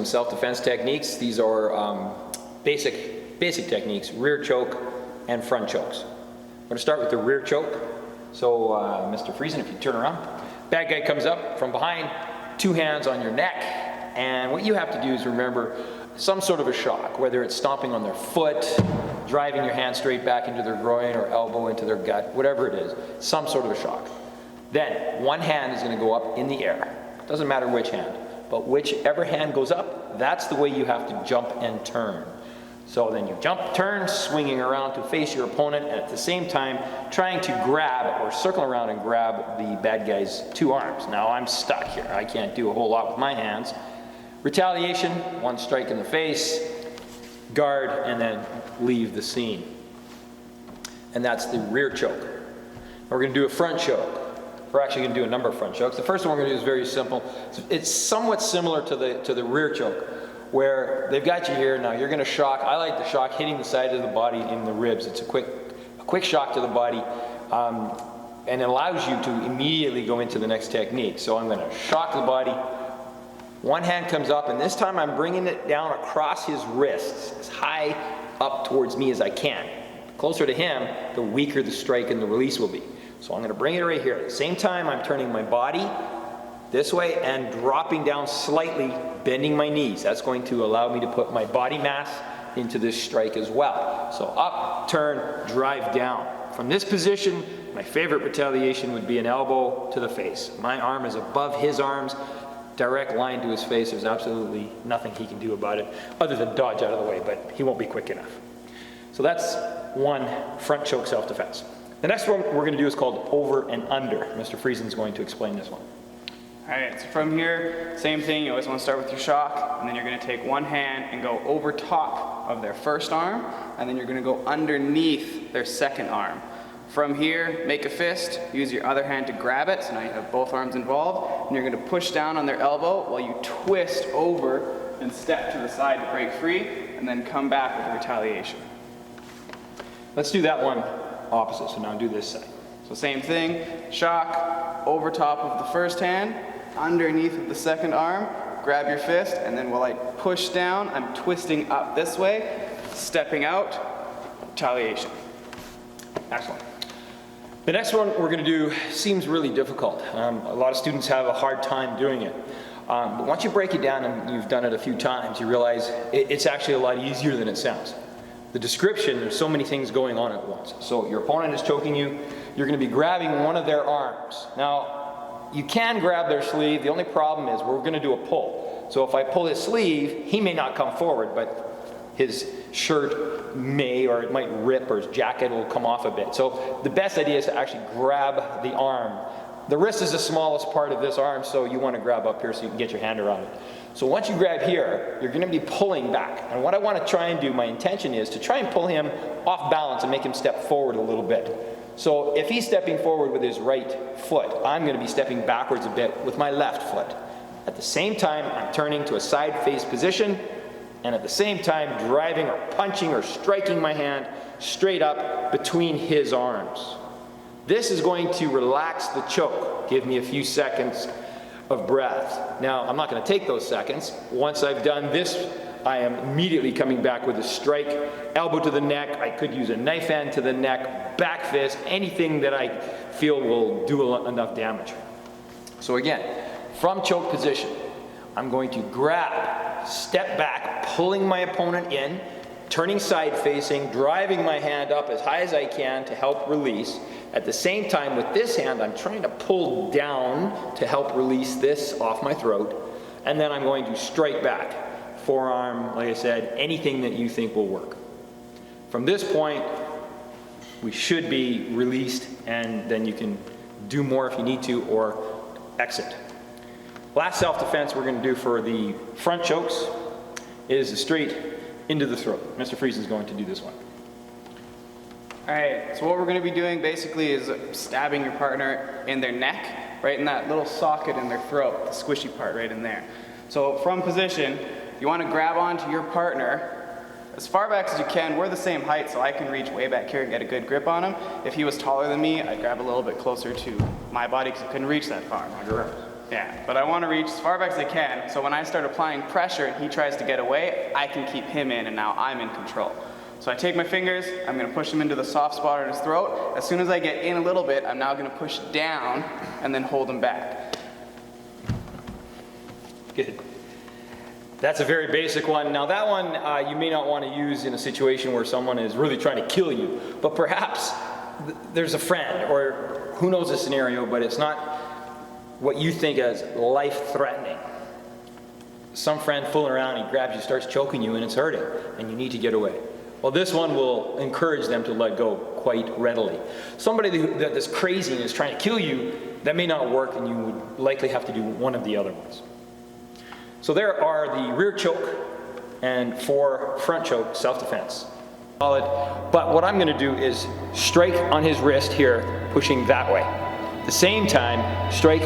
some self-defense techniques. These are basic techniques, rear choke and front chokes. I'm going to start with the rear choke. So Mr. Friesen, if you turn around, bad guy comes up from behind, 2 hands on your neck, and what you have to do is remember some sort of a shock, whether it's stomping on their foot, driving your hand straight back into their groin or elbow into their gut, whatever it is, some sort of a shock. Then one hand is going to go up in the air. Doesn't matter which hand, but whichever hand goes up, that's the way you have to jump and turn. So then you jump, turn, swinging around to face your opponent, and at the same time trying to grab or circle around and grab the bad guy's 2 arms. Now I'm stuck here. I can't do a whole lot with my hands. Retaliation, 1 strike in the face, guard, and then leave the scene. And that's the rear choke. We're going to do a front choke. We're actually going to do a number of front chokes. The first one we're going to do is very simple. It's somewhat similar to the rear choke, where they've got you here. Now you're going to shock. I like the shock hitting the side of the body in the ribs. It's a quick shock to the body, and it allows you to immediately go into the next technique. So I'm going to shock the body. One hand comes up, and this time I'm bringing it down across his wrists, as high up towards me as I can. The closer to him, the weaker the strike and the release will be. So I'm going to bring it right here. At the same time, I'm turning my body this way and dropping down slightly, bending my knees. That's going to allow me to put my body mass into this strike as well. So up, turn, drive down. From this position, my favorite retaliation would be an elbow to the face. My arm is above his arms, direct line to his face. There's absolutely nothing he can do about it other than dodge out of the way, but he won't be quick enough. So that's one front choke self-defense. The next one we're going to do is called over and under. Mr. Friesen is going to explain this one. All right, so from here, same thing. You always want to start with your shock, and then you're going to take one hand and go over top of their first arm, and then you're going to go underneath their second arm. From here, make a fist, use your other hand to grab it, so now you have both arms involved, and you're going to push down on their elbow while you twist over and step to the side to break free, and then come back with a retaliation. Let's do that one opposite, so now do this side. So same thing, shock, over top of the first hand, underneath of the second arm, grab your fist, and then while I push down, I'm twisting up this way, stepping out, retaliation. Excellent. The next one we're going to do seems really difficult. A lot of students have a hard time doing it. But once you break it down and you've done it a few times, you realize it's actually a lot easier than it sounds. The description, there's so many things going on at once. So your opponent is choking you, you're going to be grabbing one of their arms. Now, you can grab their sleeve. The only problem is we're going to do a pull. So if I pull his sleeve, he may not come forward, but his shirt may, or it might rip, or his jacket will come off a bit. So the best idea is to actually grab the arm. The wrist is the smallest part of this arm, so you want to grab up here so you can get your hand around it. So once you grab here, you're going to be pulling back. And what I want to try and do, my intention is to try and pull him off balance and make him step forward a little bit. So if he's stepping forward with his right foot, I'm going to be stepping backwards a bit with my left foot. At the same time, I'm turning to a side face position, and at the same time driving or punching or striking my hand straight up between his arms. This is going to relax the choke, give me a few seconds of breath. Now, I'm not going to take those seconds. Once I've done this, I am immediately coming back with a strike, elbow to the neck. I could use a knife hand to the neck, back fist, anything that I feel will do enough damage. So again, from choke position, I'm going to grab, step back, pulling my opponent in, turning side facing, driving my hand up as high as I can to help release. At the same time, with this hand, I'm trying to pull down to help release this off my throat. And then I'm going to strike back. Forearm, like I said, anything that you think will work. From this point, we should be released, and then you can do more if you need to, or exit. Last self-defense we're going to do for the front chokes is a straight into the throat. Mr. Friesen is going to do this one. All right, so what we're going to be doing basically is stabbing your partner in their neck, right in that little socket in their throat, the squishy part right in there. So from position, you want to grab onto your partner as far back as you can. We're the same height, so I can reach way back here and get a good grip on him. If he was taller than me, I'd grab a little bit closer to my body because I couldn't reach that far. Yeah, but I want to reach as far back as I can, so when I start applying pressure and he tries to get away, I can keep him in, and now I'm in control. So I take my fingers, I'm going to push him into the soft spot in his throat. As soon as I get in a little bit, I'm now going to push down and then hold him back. Good. That's a very basic one. Now that one you may not want to use in a situation where someone is really trying to kill you, but perhaps there's a friend, or who knows the scenario, but it's not what you think as life-threatening. Some friend fooling around, he grabs you, starts choking you, and it's hurting, and you need to get away. Well, this one will encourage them to let go quite readily. Somebody that's crazy and is trying to kill you, that may not work, and you would likely have to do one of the other ones. So there are the rear choke and 4 front choke self-defense. Solid. But what I'm going to do is strike on his wrist here, pushing that way. At the same time, strike